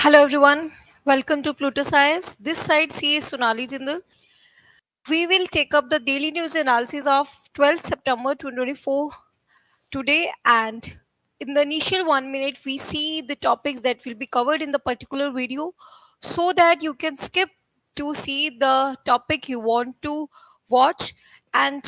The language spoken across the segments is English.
Hello everyone, welcome to PLUTUS IAS. This side C is Sonali Jindal. We will take up the daily news analysis of 12th September 2024 today, and in the initial 1 minute we see the topics that will be covered in the particular video so that you can skip to see the topic you want to watch. And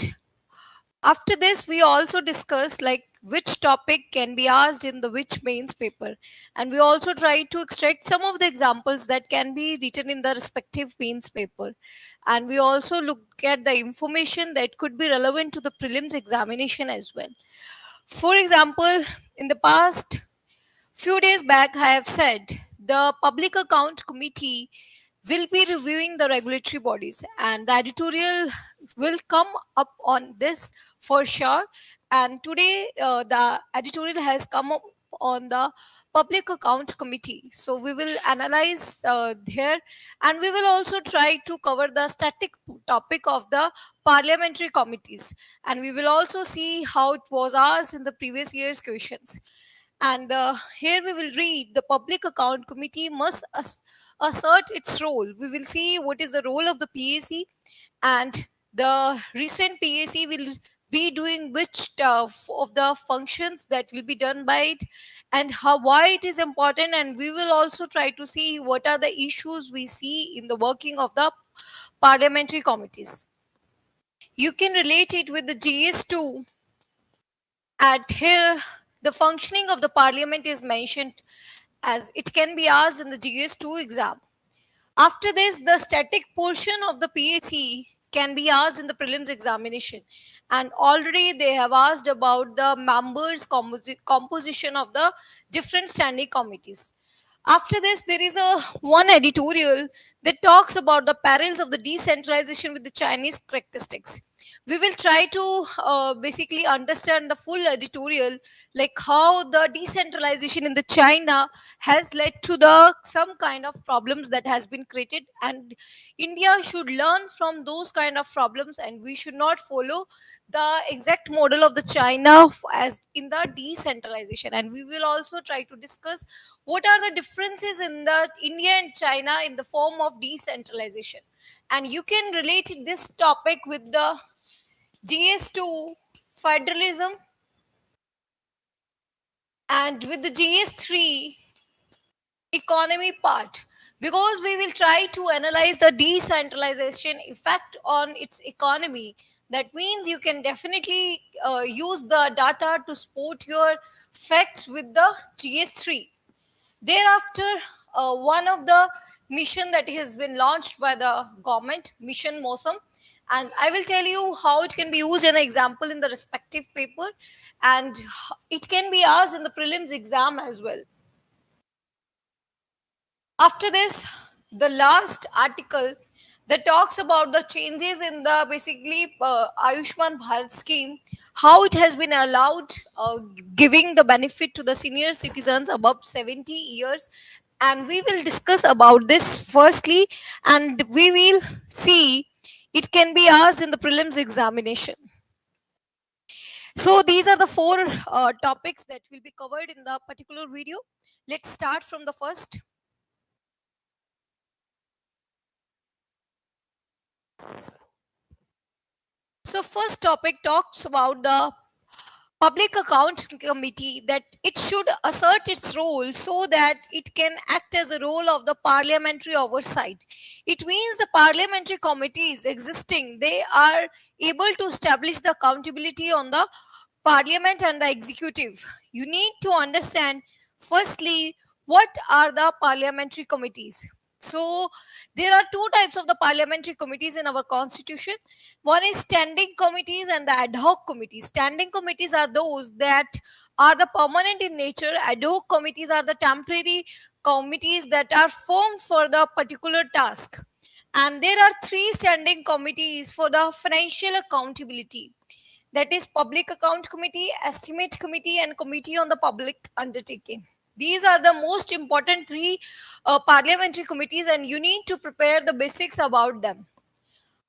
after this we also discuss like which topic can be asked in the which mains paper, and we also try to extract some of the examples that can be written in the respective mains paper, and we also look at the information that could be relevant to the prelims examination as well. For example, in the past few days back I have said the public account committee will be reviewing the regulatory bodies, and the editorial will come up on this for sure. And today the editorial has come up on the public account committee, so we will analyze here, and we will also try to cover the static topic of the parliamentary committees, and we will also see how it was asked in the previous year's questions. And here we will read the public account committee must assert its role. We will see what is the role of the PAC, and the recent PAC will be doing which of the functions that will be done by it, and why it is important. And we will also try to see what are the issues we see in the working of the parliamentary committees. You can relate it with the GS2. At here the functioning of the parliament is mentioned as it can be asked in the GS2 exam. After this, the static portion of the PAC can be asked in the prelims examination, and already they have asked about the members composition of the different standing committees. After this, there is a one editorial that talks about the perils of the decentralization with the Chinese characteristics. We will try to basically understand the full editorial, like how the decentralization in the China has led to the some kind of problems that has been created, and India should learn from those kind of problems, and we should not follow the exact model of the China as in the decentralization. And we will also try to discuss what are the differences in the India and China in the form of decentralization. And you can relate this topic with the GS2 federalism and with the GS3 economy part, because we will try to analyze the decentralization effect on its economy. That means you can definitely use the data to support your facts with the GS3. Thereafter, one of the mission that has been launched by the government, mission MOSUM, and I will tell you how it can be used in an example in the respective paper, and it can be asked in the prelims exam as well. After this, the last article that talks about the changes in the basically Ayushman Bharat scheme, how it has been allowed giving the benefit to the senior citizens above 70 years. And we will discuss about this firstly, and we will see it can be asked in the prelims examination. So these are the four topics that will be covered in the particular video. Let's start from the first. So first topic talks about the public account committee, that it should assert its role so that it can act as a role of the parliamentary oversight. It means the parliamentary committees existing, they are able to establish the accountability on the parliament and the executive. You need to understand firstly what are the parliamentary committees. So there are two types of the parliamentary committees in our constitution. One is standing committees and the ad hoc committees. Standing committees are those that are the permanent in nature. Ad hoc committees are the temporary committees that are formed for the particular task. And there are three standing committees for the financial accountability. That is Public Account Committee, Estimate Committee, and Committee on the Public Undertaking. These are the most important three parliamentary committees, and you need to prepare the basics about them.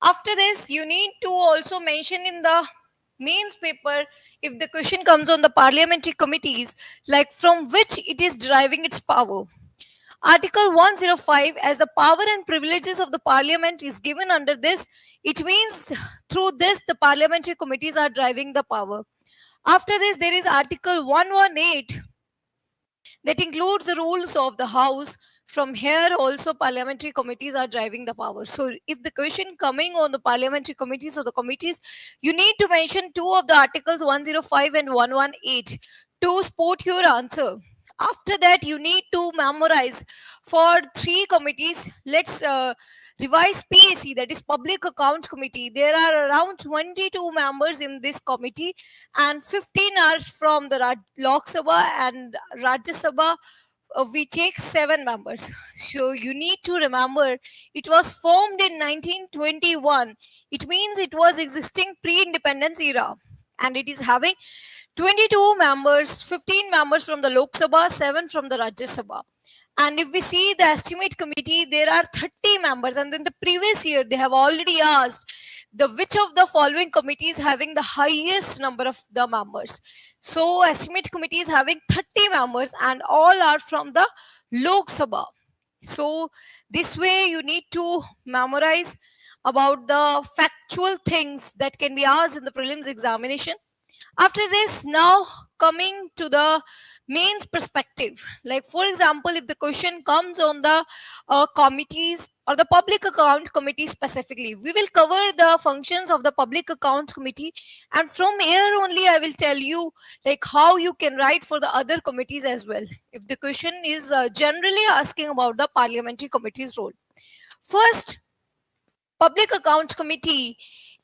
After this, you need to also mention in the mains paper, if the question comes on the parliamentary committees, like from which it is deriving its power. Article 105, as the power and privileges of the parliament is given under this, it means through this the parliamentary committees are driving the power. After this, there is Article 118 that includes the rules of the House. From here also parliamentary committees are driving the power. So if the question coming on the parliamentary committees or the committees, you need to mention two of the articles 105 and 118 to support your answer. After that, you need to memorize for three committees. Let's revise PAC, that is Public Account Committee. There are around 22 members in this committee, and 15 are from the Lok Sabha, and Rajya Sabha we take 7 members. So you need to remember it was formed in 1921. It means it was existing pre-independence era, and it is having 22 members, 15 members from the Lok Sabha, 7 from the Rajya Sabha. And if we see the estimate committee, there are 30 members. And in the previous year, they have already asked which of the following committees having the highest number of the members. So estimate committee is having 30 members and all are from the Lok Sabha. So this way you need to memorize about the factual things that can be asked in the prelims examination. After this, now coming to the mains perspective, like for example, if the question comes on the committees or the public account committee specifically, we will cover the functions of the public account committee, and from here only I will tell you like how you can write for the other committees as well if the question is generally asking about the parliamentary committee's role. First, public account committee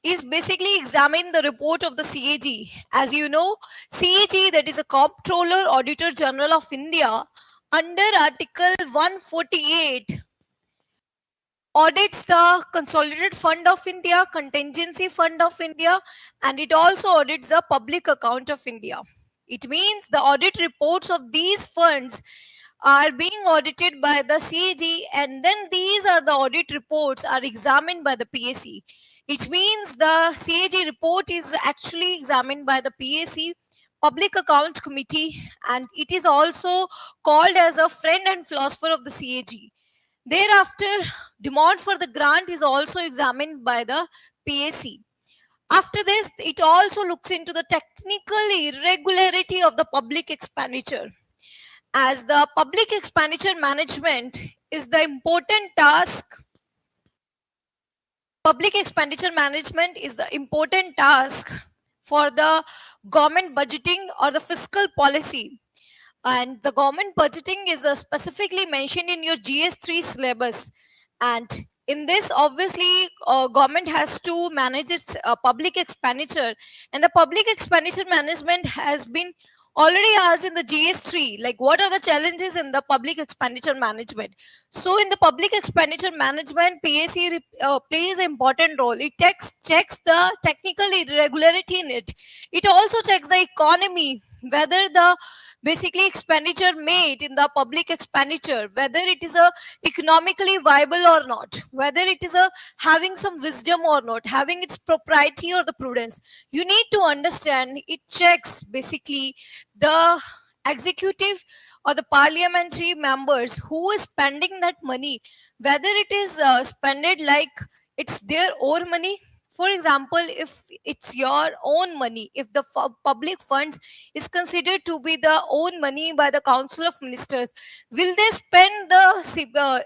is basically examine the report of the CAG. As you know, CAG, that is a Comptroller Auditor General of India, under Article 148, audits the Consolidated Fund of India, Contingency Fund of India, and it also audits the Public Account of India. It means the audit reports of these funds are being audited by the CAG, and then these are the audit reports are examined by the PAC. It means the CAG report is actually examined by the PAC, Public Account Committee, and it is also called as a friend and philosopher of the CAG. Thereafter, demand for the grant is also examined by the PAC. After this, it also looks into the technical irregularity of the public expenditure. As the public expenditure management is the important task, public expenditure management is the important task for the government budgeting or the fiscal policy. And the government budgeting is specifically mentioned in your GS3 syllabus. And in this, obviously, government has to manage its public expenditure. And the public expenditure management has been already asked in the GS3, like what are the challenges in the public expenditure management. So in the public expenditure management, PAC plays an important role. It checks the technical irregularity in it. It also checks the economy, whether the basically expenditure made in the public expenditure, whether it is economically viable or not, whether it is having some wisdom or not, having its propriety or the prudence. You need to understand it checks basically the executive or the parliamentary members who is spending that money, whether it is spended like it's their own money. For example, if it's your own money, if the public funds is considered to be the own money by the Council of Ministers, will they spend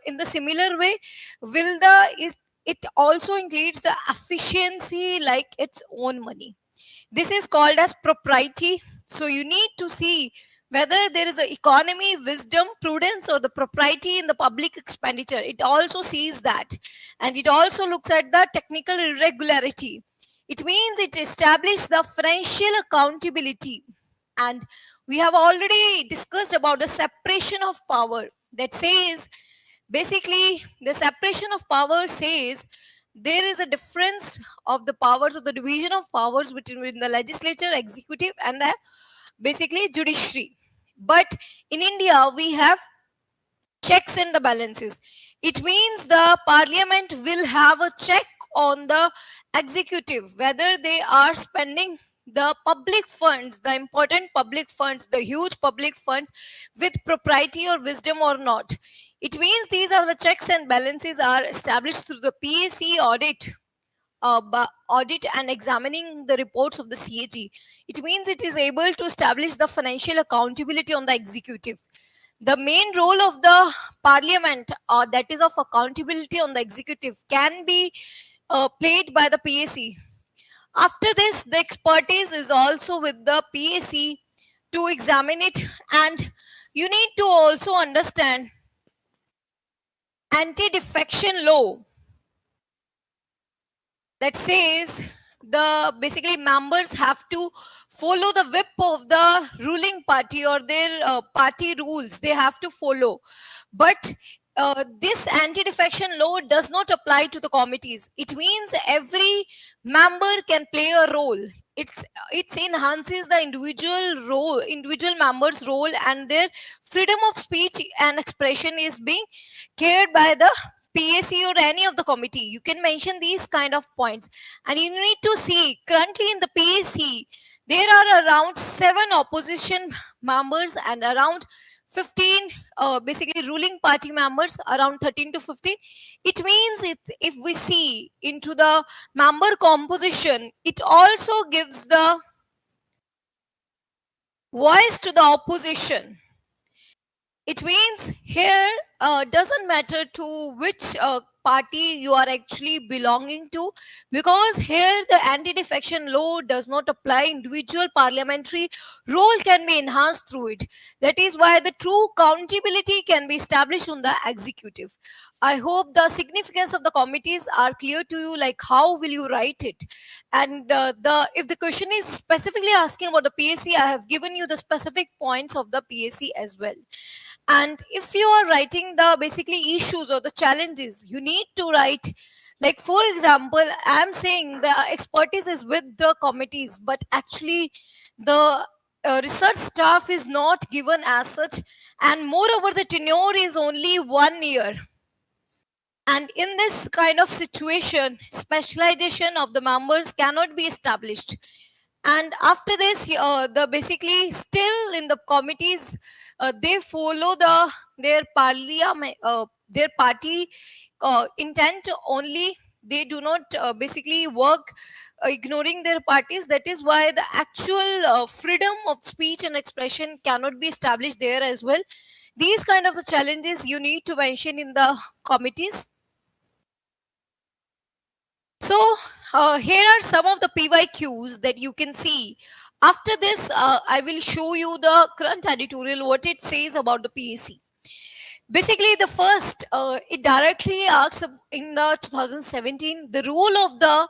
in the similar way? It also includes the efficiency like its own money. This is called as propriety. So you need to see whether there is an economy, wisdom, prudence, or the propriety in the public expenditure. It also sees that. And it also looks at the technical irregularity. It means it establishes the financial accountability. And we have already discussed about the separation of power. That says, basically, the separation of power says there is a difference of the powers of the division of powers between the legislature, executive, and the basically judiciary. But in India, we have checks and the balances. It means the parliament will have a check on the executive, whether they are spending the public funds, the important public funds, the huge public funds with propriety or wisdom or not. It means these are the checks and balances are established through the PAC audit and examining the reports of the CAG. It means it is able to establish the financial accountability on the executive. The main role of the parliament, that is of accountability on the executive, can be played by the PAC. After this, the expertise is also with the PAC to examine it, and you need to also understand anti-defection law that says the basically members have to follow the whip of the ruling party or their party rules. They have to follow, but this anti-defection law does not apply to the committees. It means every member can play a role. It enhances the individual members' role, and their freedom of speech and expression is being cared by the PAC or any of the committee. You can mention these kind of points, and you need to see currently in the PAC there are around 7 opposition members and around 15 basically ruling party members, around 13 to 15. It means if we see into the member composition, it also gives the voice to the opposition. It means here doesn't matter to which party you are actually belonging to, because here the anti-defection law does not apply. Individual parliamentary role can be enhanced through it. That is why the true accountability can be established on the executive. I hope the significance of the committees are clear to you, like how will you write it. And if the question is specifically asking about the PAC, I have given you the specific points of the PAC as well. And if you are writing the basically issues or the challenges, you need to write, like for example, I'm saying the expertise is with the committees, but actually the research staff is not given as such, and moreover the tenure is only 1 year. And in this kind of situation, specialization of the members cannot be established. And after this, the basically still in the committees, they follow their party intent only. They do not basically work ignoring their parties. That is why the actual freedom of speech and expression cannot be established there as well. These kind of the challenges you need to mention in the committees. So here are some of the PYQs that you can see. After this, I will show you the current editorial, what it says about the PAC. Basically, the first, it directly asks in the 2017, the role of the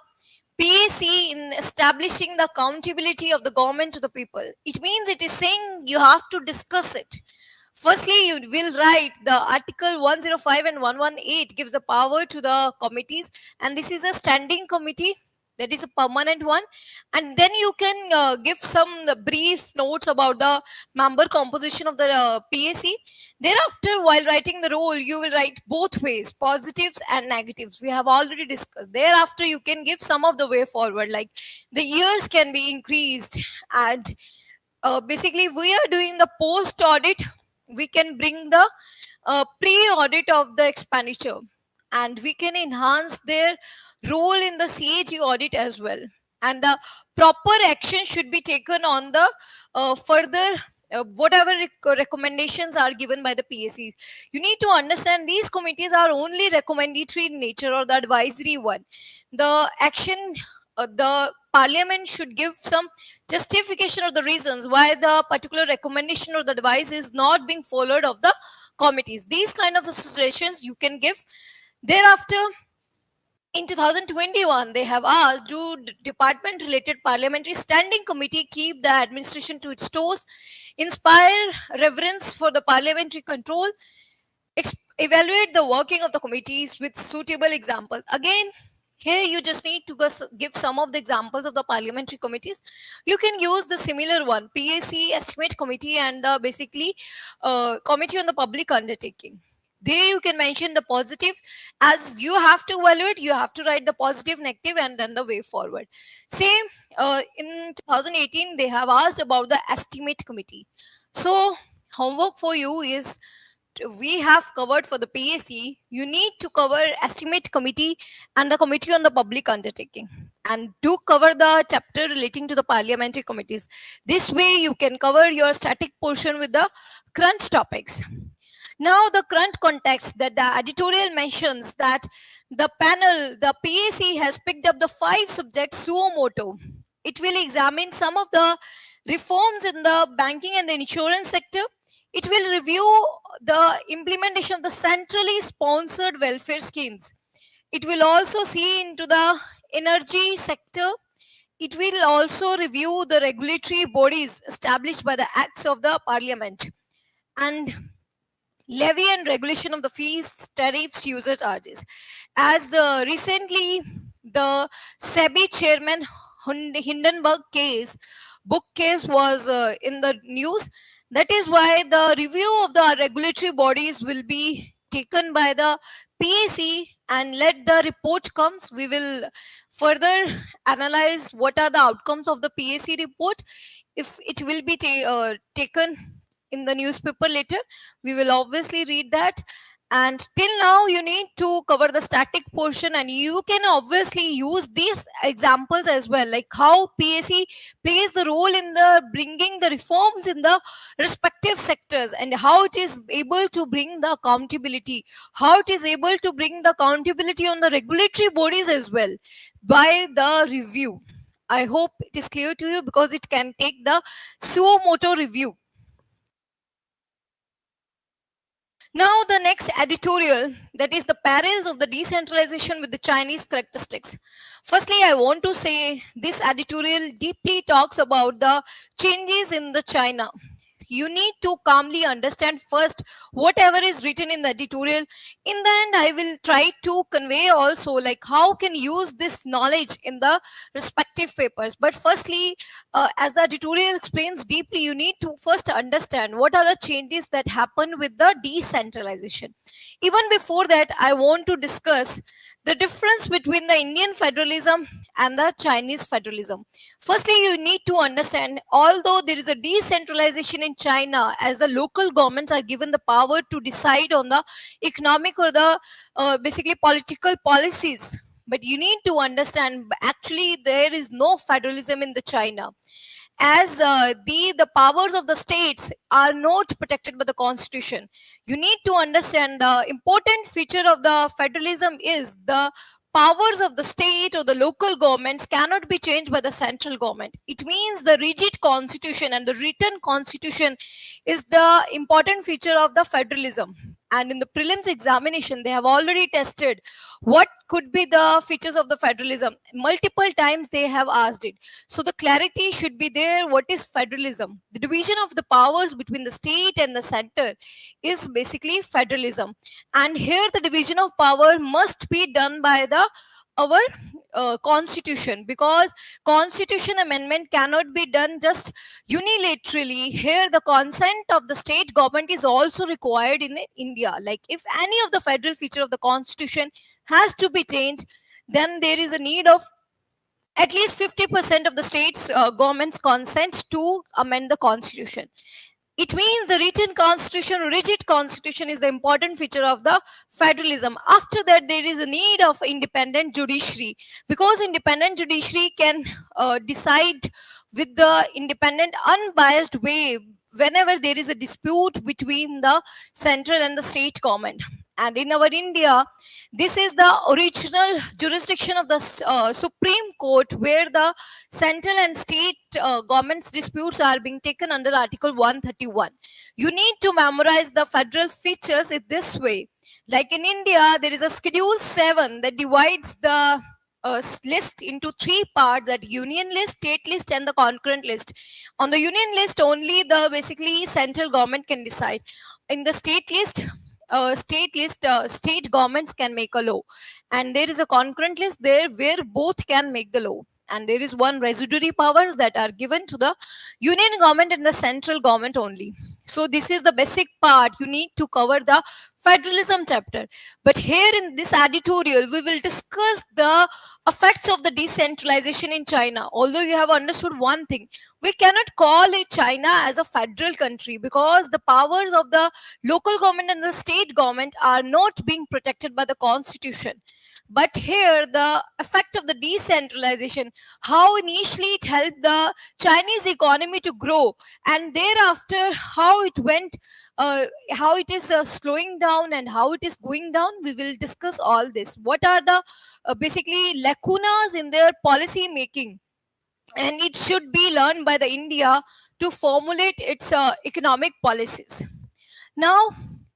PAC in establishing the accountability of the government to the people. It means it is saying you have to discuss it. Firstly, you will write the article 105 and 118 gives the power to the committees, and this is a standing committee, that is a permanent one. And then you can give some brief notes about the member composition of the PAC. Thereafter, while writing the role, you will write both ways, positives and negatives. We have already discussed. Thereafter, you can give some of the way forward, like the years can be increased, and basically we are doing the post audit. We can bring the pre-audit of the expenditure, and we can enhance their role in the CAG audit as well. And the proper action should be taken on the further whatever recommendations are given by the PACs. You need to understand these committees are only recommendatory in nature, or the advisory one. The action, the parliament should give some justification of the reasons why the particular recommendation or the advice is not being followed of the committees. These kind of the suggestions you can give. Thereafter, in 2021, they have asked, do department related parliamentary standing committee keep the administration to its toes, inspire reverence for the parliamentary control, evaluate the working of the committees with suitable examples. Again, here you just need to give some of the examples of the parliamentary committees. You can use the similar one, PAC Estimate Committee and basically Committee on the Public Undertaking. There you can mention the positives. As you have to evaluate, you have to write the positive, negative, and then the way forward. Same in 2018, they have asked about the Estimate Committee. So homework for you is we have covered for the PAC, you need to cover estimate committee and the committee on the public undertaking, and do cover the chapter relating to the parliamentary committees. This way you can cover your static portion with the current topics. Now the current context that the editorial mentions that the panel, the PAC has picked up the 5 subjects suo moto. It will examine some of the reforms in the banking and the insurance sector. It will review the implementation of the centrally sponsored welfare schemes. It will also see into the energy sector. It will also review the regulatory bodies established by the acts of the parliament, and levy and regulation of the fees, tariffs, user charges. As recently the SEBI chairman Hindenburg book case was in the news, that is why the review of the regulatory bodies will be taken by the PAC, and let the report comes. We will further analyze what are the outcomes of the PAC report. If it will be taken in the newspaper later, we will obviously read that. And till now you need to cover the static portion, and you can obviously use these examples as well, like how PAC plays the role in the bringing the reforms in the respective sectors, and how it is able to bring the accountability, how it is able to bring the accountability on the regulatory bodies as well by the review. I hope it is clear to you, because it can take the suo moto review. Now the next editorial, that is the perils of the decentralization with the Chinese characteristics. Firstly, I want to say this editorial deeply talks about the changes in the China. You need to calmly understand first whatever is written in the editorial. In the end, I will try to convey also like how can use this knowledge in the respective papers. But firstly, as the editorial explains deeply, you need to first understand what are the changes that happen with the decentralization. Even before that, I want to discuss the difference between the Indian federalism and the Chinese federalism. Firstly, you need to understand, although there is a decentralization in China, as the local governments are given the power to decide on the economic or the basically political policies, but you need to understand actually there is no federalism in the China, as the powers of the states are not protected by the constitution. You need to understand the important feature of the federalism is the powers of the state or the local governments cannot be changed by the central government. It means the rigid constitution and the written constitution is the important feature of the federalism. And in the prelims examination, they have already tested what could be the features of the federalism. Multiple times they have asked it. So the clarity should be there. What is federalism? The division of the powers between the state and the center is basically federalism. And here the division of power must be done by the our constitution, because constitution amendment cannot be done just unilaterally. Here the consent of the state government is also required in India. Like if any of the federal feature of the constitution has to be changed, then there is a need of at least 50% of the state's government's consent to amend the constitution. It means the written constitution, rigid constitution is the important feature of the federalism. After that, there is a need of independent judiciary, because independent judiciary can decide with the independent, unbiased way whenever there is a dispute between the central and the state government. And in our India, this is the original jurisdiction of the Supreme Court, where the central and state government's disputes are being taken under Article 131. You need to memorize the federal features in this way. Like in India, there is a Schedule 7 that divides the list into 3 parts, that union list, state list, and the concurrent list. On the union list, only the basically central government can decide. In the state list, state governments can make a law, and there is a concurrent list there where both can make the law, and there is one residuary powers that are given to the union government and the central government only. So this is the basic part. You need to cover the federalism chapter. But here in this editorial, we will discuss the effects of the decentralization in China. Although you have understood one thing, we cannot call it China as a federal country because the powers of the local government and the state government are not being protected by the constitution. But here, the effect of the decentralization, how initially it helped the Chinese economy to grow, and thereafter how it went, how it is slowing down and how it is going down. We will discuss all this. What are the basically lacunas in their policy making, and it should be learned by the India to formulate its economic policies. Now,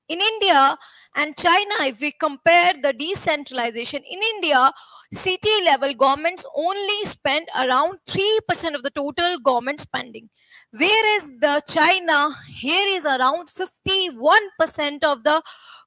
in India and China, if we compare the decentralization, in India, city level governments only spend around 3% of the total government spending. Whereas the China, here is around 51% of the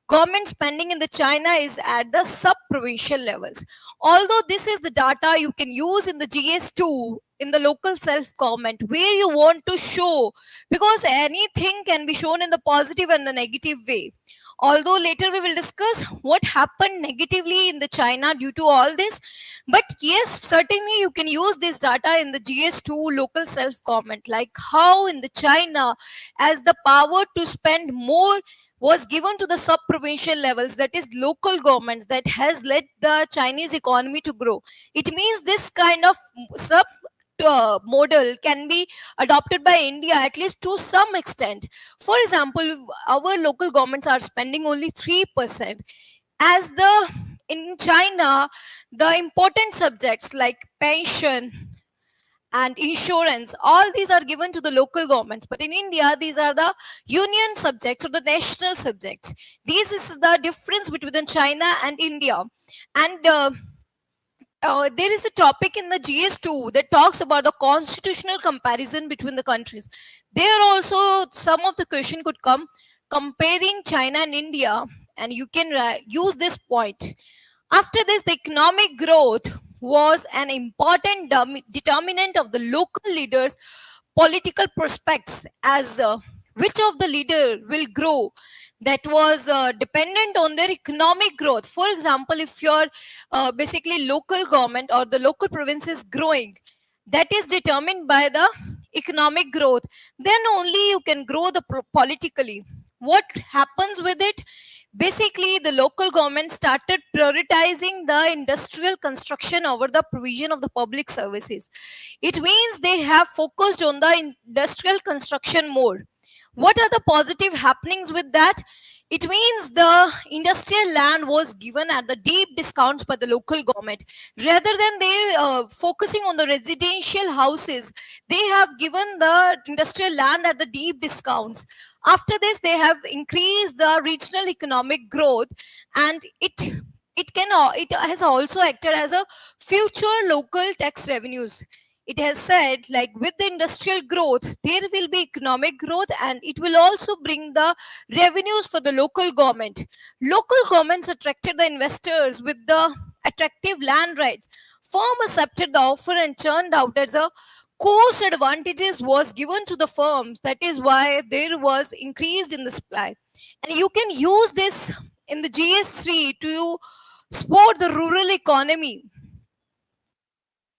government spending in the China is at the sub-provincial levels. Although this is the data you can use in the GS2 in the local self-government where you want to show, because anything can be shown in the positive and the negative way. Although later we will discuss what happened negatively in the China due to all this. But yes, certainly you can use this data in the GS2 local self-government, like how in the China, as the power to spend more was given to the sub-provincial levels, that is local governments, that has led the Chinese economy to grow. It means this kind of sub model can be adopted by India at least to some extent. For example, our local governments are spending only 3%. As in China, the important subjects like pension and insurance, all these are given to the local governments. But in India, these are the union subjects or the national subjects. This is the difference between China and India. And there is a topic in the GS2 that talks about the constitutional comparison between the countries. There also some of the question could come comparing China and India, and you can use this point. After this, the economic growth was an important determinant of the local leaders' political prospects, as which of the leader will grow. That was dependent on their economic growth. For example, if your basically local government or the local province is growing, that is determined by the economic growth, then only you can grow the politically. What happens with it? Basically, the local government started prioritizing the industrial construction over the provision of the public services. It means they have focused on the industrial construction more. What are the positive happenings with that? It means the industrial land was given at the deep discounts by the local government. Rather than they focusing on the residential houses, they have given the industrial land at the deep discounts. After this, they have increased the regional economic growth, and it has also acted as a future local tax revenues. It has said, like, with the industrial growth, there will be economic growth, and it will also bring the revenues for the local government. Local governments attracted the investors with the attractive land rights. Firm accepted the offer and churned out as a cost advantages was given to the firms. That is why there was increased in the supply. And you can use this in the GS3 to support the rural economy.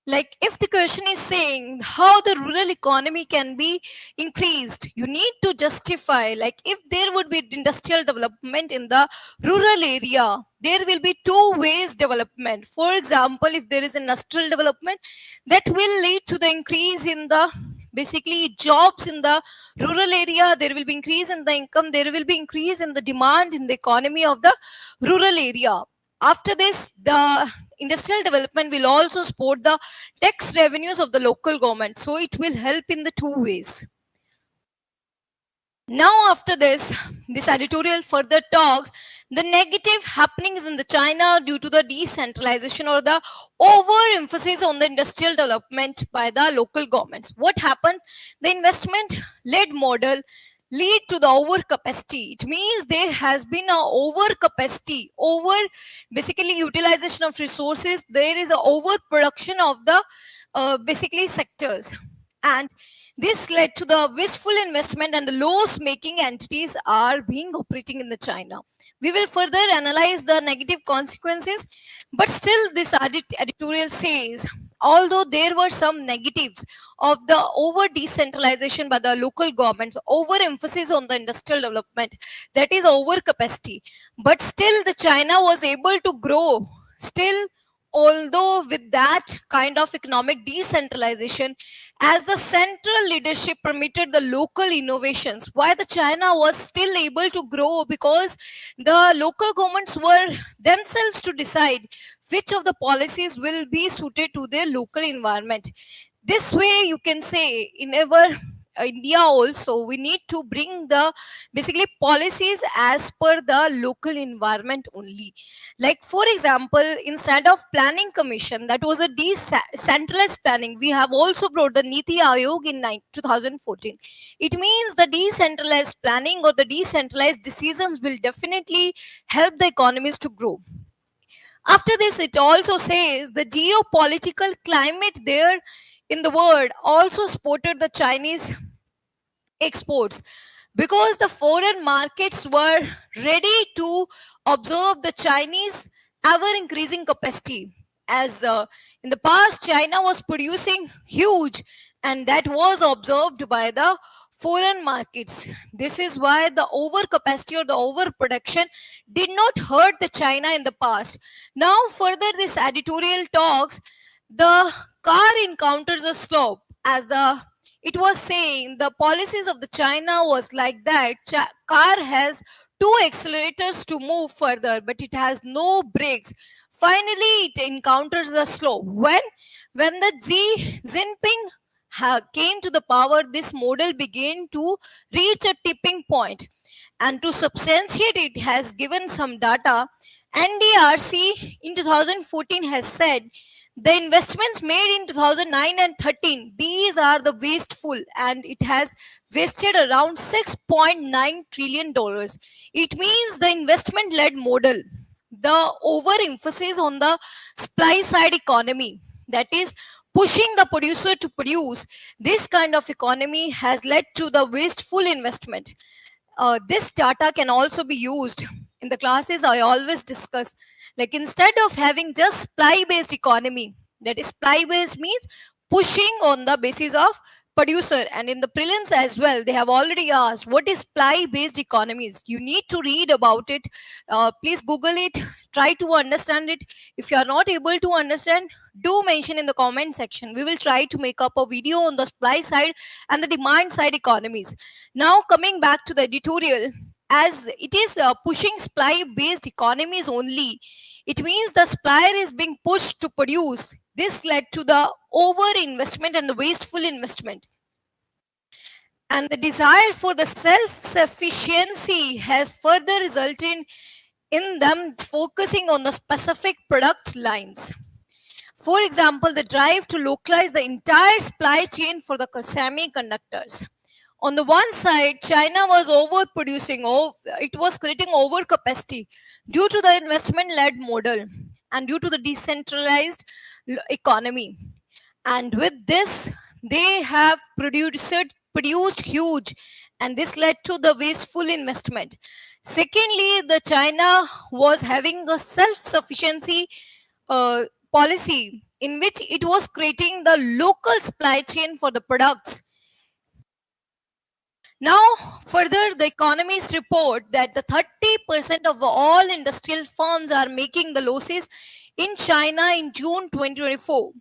Like, if the question is saying how the rural economy can be increased, you need to justify, like, if there would be industrial development in the rural area, there will be two ways development. For example, if there is industrial development, that will lead to the increase in the basically jobs in the rural area. There will be increase in the income. There will be increase in the demand in the economy of the rural area. After this, the industrial development will also support the tax revenues of the local government. So it will help in the two ways. Now, after this editorial further talks the negative happenings in the China due to the decentralization or the overemphasis on the industrial development by the local governments. What happens? The investment-led model lead to the overcapacity. It means there has been an overcapacity, basically utilization of resources. There is an overproduction of the basically sectors. And this led to the wasteful investment and the loss-making entities are being operating in the China. We will further analyze the negative consequences, but still this editorial says, although there were some negatives of the over decentralization by the local governments, over emphasis on the industrial development, that is over capacity, but still the China was able to grow. Still, although with that kind of economic decentralization, as the central leadership permitted the local innovations, why the China was still able to grow, because the local governments were themselves to decide which of the policies will be suited to their local environment. This way you can say in our India also, we need to bring the basically policies as per the local environment only. Like for example, instead of planning commission, that was a decentralized planning, we have also brought the Niti Aayog in 2014. It means the decentralized planning or the decentralized decisions will definitely help the economies to grow. After this, it also says the geopolitical climate there in the world also supported the Chinese exports, because the foreign markets were ready to observe the Chinese ever increasing capacity. As in the past, China was producing huge, and that was observed by the foreign markets. This is why the overcapacity or the overproduction did not hurt the China in the past. Now, further, this editorial talks, the car encounters a slope, as the it was saying the policies of the China was like that. Car has two accelerators to move further, but it has no brakes. Finally, it encounters a slope. When the Xi Jinping came to the power, this model began to reach a tipping point. And to substantiate it, has given some data. NDRC in 2014 has said the investments made in 2009 and 13, these are the wasteful, and it has wasted around $6.9 trillion. It means the investment-led model, the overemphasis on the supply-side economy, that is pushing the producer to produce, this kind of economy has led to the wasteful investment. This data can also be used in the classes. I always discuss, like instead of having just supply-based economy, that is supply-based means pushing on the basis of producer, and in the prelims as well, they have already asked what is supply-based economies. You need to read about it. Please Google it, try to understand it. If you are not able to understand, do mention in the comment section. We will try to make up a video on the supply side and the demand side economies. Now coming back to the editorial, as it is pushing supply-based economies only, it means the supplier is being pushed to produce. This led to the over-investment and the wasteful investment. And the desire for the self-sufficiency has further resulted in them focusing on the specific product lines. For example, the drive to localize the entire supply chain for the semiconductors. On the one side, China was overproducing, it was creating overcapacity due to the investment-led model and due to the decentralized economy. And with this, they have produced huge, and this led to the wasteful investment. Secondly, the China was having a self-sufficiency policy in which it was creating the local supply chain for the products. Now, further, the economists report that the 30% of all industrial firms are making the losses in China in June 2024.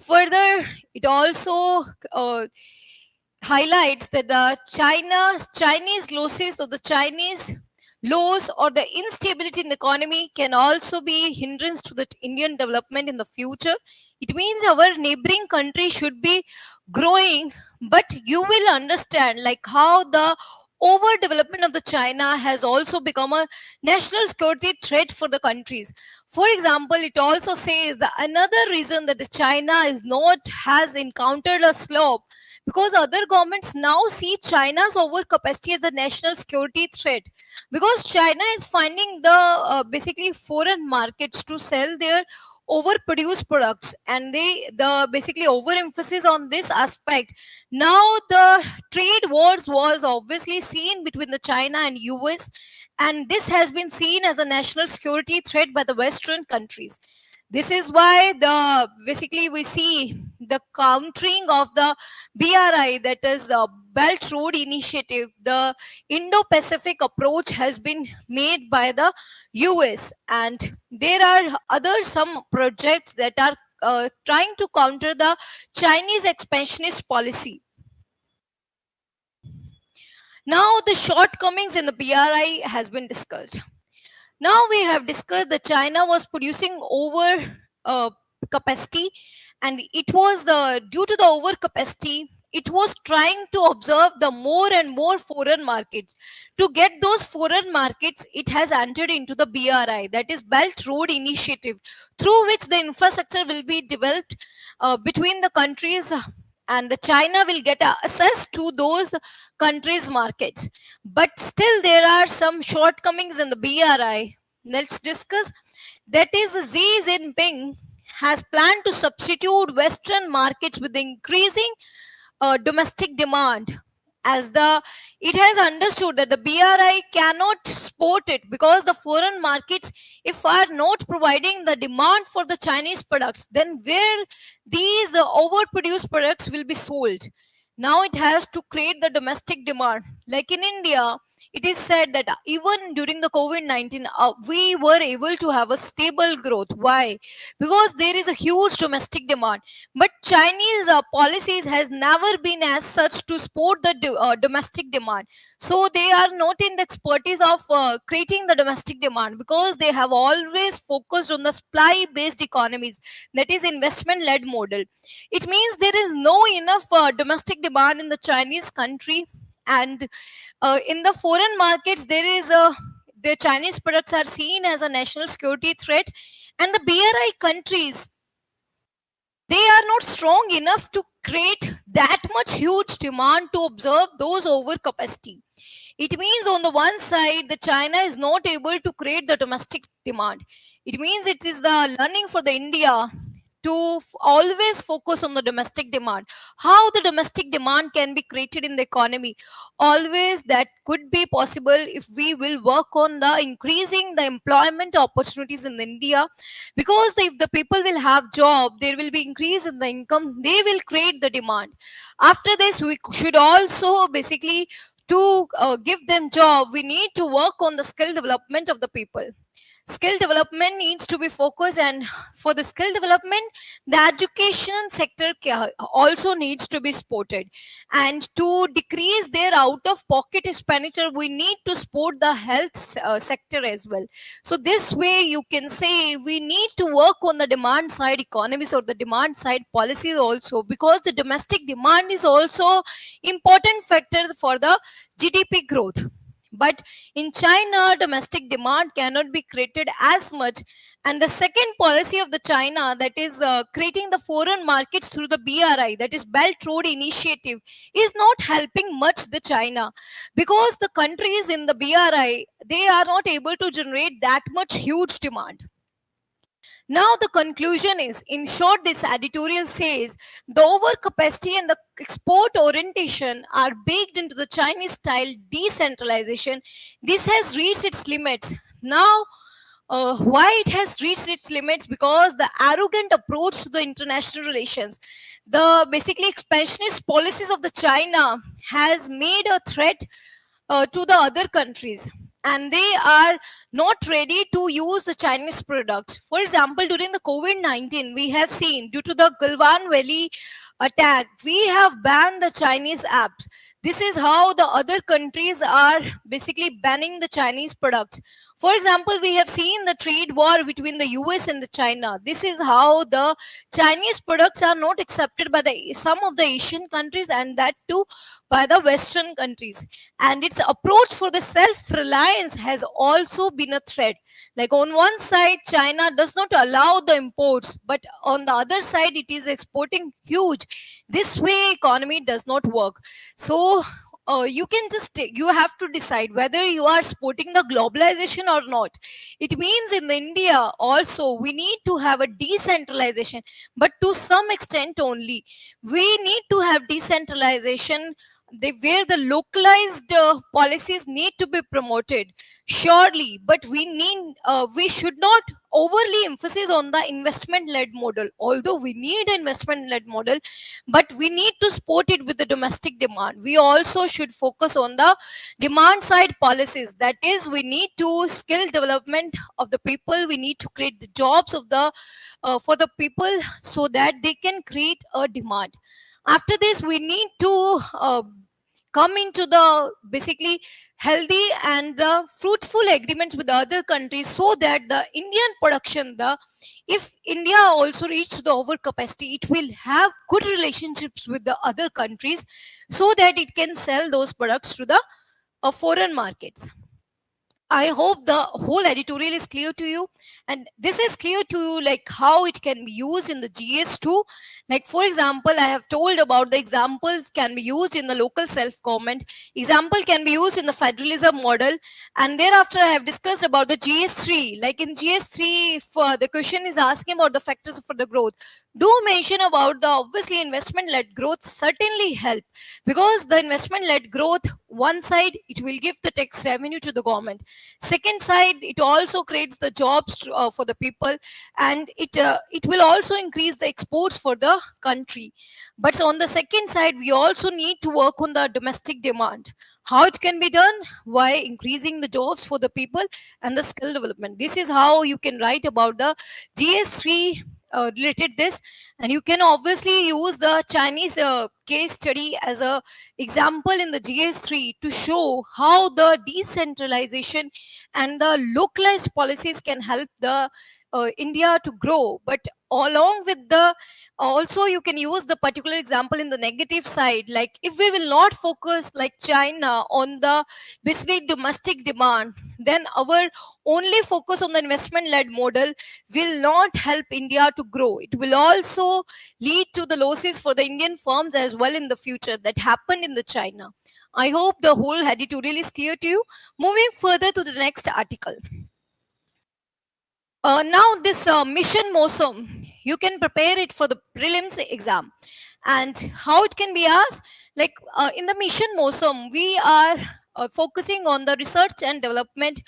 Further, it also highlights that the Chinese losses or the Chinese loss or the instability in the economy can also be a hindrance to the Indian development in the future. It means our neighboring country should be growing, but you will understand like how the overdevelopment of the China has also become a national security threat for the countries. For example, it also says that another reason that the China has encountered a slope, because other governments now see China's overcapacity as a national security threat, because China is finding the basically foreign markets to sell their overproduced products, and the basically overemphasis on this aspect. Now the trade wars was obviously seen between the China and US, and this has been seen as a national security threat by the Western countries. This is why the basically we see the countering of the BRI, that is Belt Road Initiative. The Indo-Pacific approach has been made by the US, and there are other some projects that are trying to counter the Chinese expansionist policy. Now the shortcomings in the BRI has been discussed. Now we have discussed that China was producing over capacity, and it was due to the over capacity, it was trying to observe the more and more foreign markets. To get those foreign markets, it has entered into the BRI, that is Belt Road Initiative, through which the infrastructure will be developed between the countries, and the China will get access to those countries' markets. But still there are some shortcomings in the BRI. Let's discuss. That is, Xi Jinping has planned to substitute Western markets with increasing domestic demand, as it has understood that the BRI cannot support it, because the foreign markets, if are not providing the demand for the Chinese products, then where these overproduced products will be sold? Now it has to create the domestic demand. Like in India, it is said that even during the COVID-19, we were able to have a stable growth. Why? Because there is a huge domestic demand. But Chinese policies has never been as such to support the domestic demand. So they are not in the expertise of creating the domestic demand, because they have always focused on the supply-based economies, that is investment-led model. It means there is no enough domestic demand in the Chinese country, and in the foreign markets there is the Chinese products are seen as a national security threat, and the BRI countries, they are not strong enough to create that much huge demand to observe those overcapacity. It means on the one side, the China is not able to create the domestic demand. It means it is the learning for the India to always focus on the domestic demand. How the domestic demand can be created in the economy? Always that could be possible if we will work on the increasing the employment opportunities in India, because if the people will have job, there will be increase in the income, they will create the demand. After this, we should also basically to give them job, we need to work on the skill development of the people. Skill development needs to be focused, and for the skill development, the education sector also needs to be supported. And to decrease their out-of-pocket expenditure, we need to support the health sector as well. So this way, you can say we need to work on the demand side economies or the demand side policies also, because the domestic demand is also important factor for the GDP growth. But in China, domestic demand cannot be created as much. And the second policy of the China, that is creating the foreign markets through the BRI, that is Belt Road Initiative, is not helping much the China, because the countries in the BRI, they are not able to generate that much huge demand. Now the conclusion is, in short, this editorial says the overcapacity and the export orientation are baked into the Chinese style decentralization. This has reached its limits. Now, why it has reached its limits? Because the arrogant approach to the international relations, the basically expansionist policies of the China has made a threat to the other countries, and they are not ready to use the Chinese products. For example, during the COVID-19, we have seen, due to the Galwan Valley attack, we have banned the Chinese apps. This is how the other countries are basically banning the Chinese products. For example, we have seen the trade war between the US and the China. This is how the Chinese products are not accepted by some of the Asian countries, and that too by the Western countries. And its approach for the self-reliance has also been a threat. Like on one side, China does not allow the imports, but on the other side, it is exporting huge. This way, economy does not work. So you can just you have to decide whether you are supporting the globalization or not. It means in India also we need to have a decentralization, but to some extent only. We need to have decentralization, where the localized policies need to be promoted, surely, but we should not overly emphasis on the investment led model. Although we need investment led model, but we need to support it with the domestic demand. We also should focus on the demand side policies. That is, we need to skill development of the people. We need to create the jobs of the for the people, so that they can create a demand. After this, we need to come into the basically healthy and the fruitful agreements with the other countries, so that the Indian production, the if India also reaches the overcapacity, it will have good relationships with the other countries, so that it can sell those products to the foreign markets. I hope the whole editorial is clear to you, and this is clear to you, like how it can be used in the GS2. Like, for example, I have told about the examples can be used in the local self-government, example can be used in the federalism model, and thereafter I have discussed about the GS3. Like in GS3, if the question is asking about the factors for the growth, do mention about the obviously investment-led growth certainly help, because the investment-led growth, one side it will give the tax revenue to the government, second side it also creates the jobs for the people, and it will also increase the exports for the country. But on the second side, we also need to work on the domestic demand. How it can be done? By increasing the jobs for the people and the skill development. This is how you can write about the GS3 related this, and you can obviously use the Chinese case study as a example in the GS3 to show how the decentralization and the localized policies can help the India to grow. But along with the also you can use the particular example in the negative side, like if we will not focus like China on the basically domestic demand, then our only focus on the investment led model will not help India to grow. It will also lead to the losses for the Indian firms as well in the future that happened in the China. I hope the whole editorial is clear to you. Moving further to the next article. Now this mission MOSUM, you can prepare it for the prelims exam. And how it can be asked, like in the mission MOSUM, we are focusing on the research and development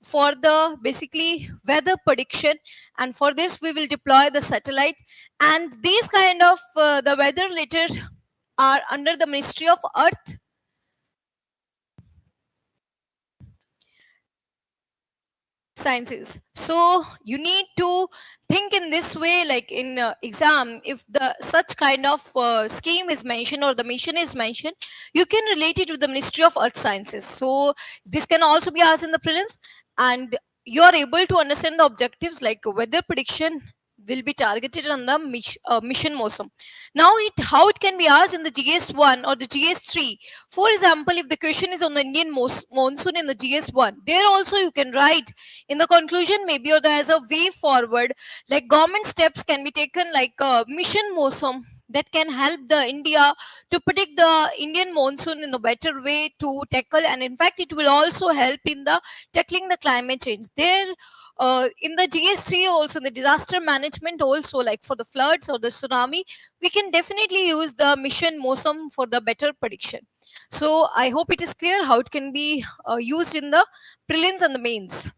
for the basically weather prediction, and for this we will deploy the satellites, and these kind of the weather related are under the Ministry of Earth Sciences. So you need to think in this way, like in exam, if the such kind of scheme is mentioned or the mission is mentioned, you can relate it with the Ministry of Earth Sciences. So this can also be asked in the prelims, and you are able to understand the objectives, like weather prediction will be targeted on the mission MOSUM. Now how it can be asked in the GS1 or the GS3. For example, if the question is on the Indian monsoon in the GS1, there also you can write in the conclusion maybe, or as a way forward, like government steps can be taken, like mission MOSUM, that can help the India to predict the Indian monsoon in a better way to tackle, and in fact it will also help in the tackling the climate change. There in the GS3 also, the disaster management also, like for the floods or the tsunami, we can definitely use the mission MOSUM for the better prediction. So I hope it is clear how it can be used in the prelims and the mains.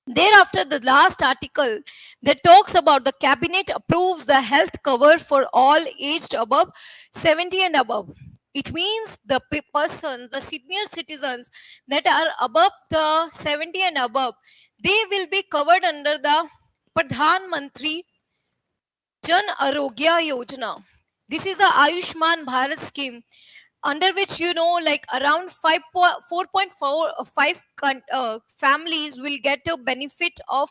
Thereafter, the last article that talks about the cabinet approves the health cover for all aged above 70 and above. It means the person, the senior citizens that are above the 70 and above, they will be covered under the Pradhan Mantri Jan Arogya Yojana. This is the Ayushman Bharat scheme, under which, you know, like around 4.45 families will get a benefit of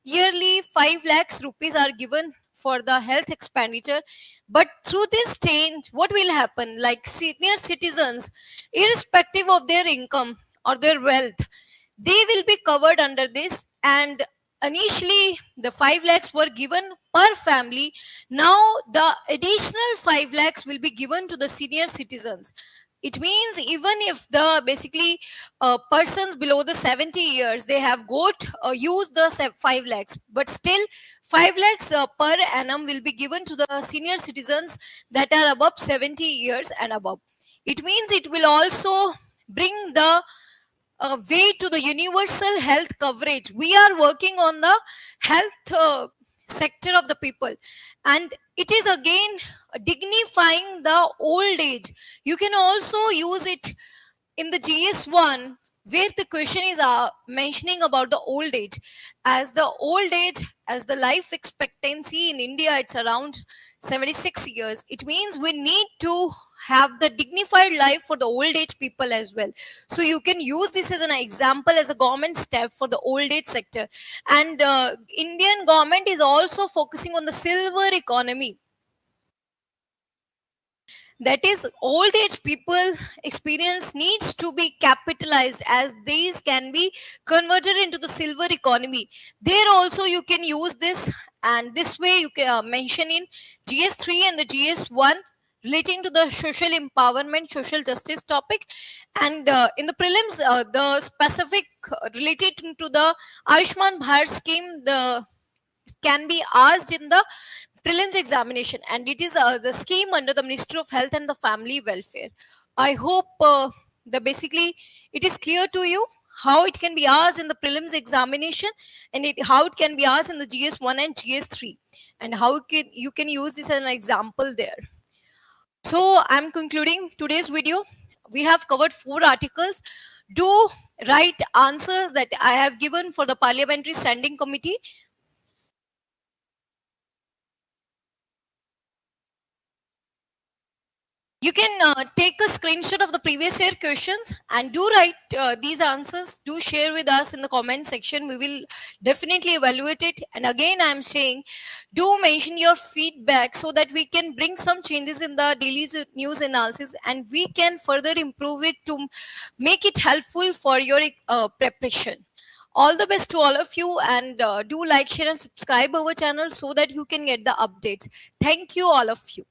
yearly 5 lakhs rupees are given for the health expenditure. But through this change, what will happen, like senior citizens, irrespective of their income or their wealth, they will be covered under this. And initially the 5 lakhs were given per family. Now the additional 5 lakhs will be given to the senior citizens. It means even if the basically persons below the 70 years, they have got used the 5 lakhs, but still 5 lakhs per annum will be given to the senior citizens that are above 70 years and above. It means it will also bring the way to the universal health coverage. We are working on the health sector of the people, and it is again dignifying the old age. You can also use it in the GS1, where the question is mentioning about the old age. As the old age, as the life expectancy in India, it's around 76 years. It means we need to have the dignified life for the old age people as well. So you can use this as an example, as a government step for the old age sector. And Indian government is also focusing on the silver economy. That is, old age people experience needs to be capitalized, as these can be converted into the silver economy. There also you can use this, and this way you can mention in GS3 and the GS1 relating to the social empowerment, social justice topic. And in the prelims, the specific related to the Ayushman Bharat scheme, the can be asked in the prelims examination, and it is the scheme under the Ministry of Health and the Family Welfare. I hope the basically it is clear to you how it can be asked in the prelims examination, and how it can be asked in the GS1 and GS3, and how you can use this as an example there. So I'm concluding today's video. We have covered 4 articles. Do write answers that I have given for the Parliamentary Standing Committee. You can take a screenshot of the previous year questions and do write these answers. Do share with us in the comment section. We will definitely evaluate it. And again, I'm saying, do mention your feedback so that we can bring some changes in the daily news analysis, and we can further improve it to make it helpful for your preparation. All the best to all of you, and do like, share and subscribe our channel so that you can get the updates. Thank you, all of you.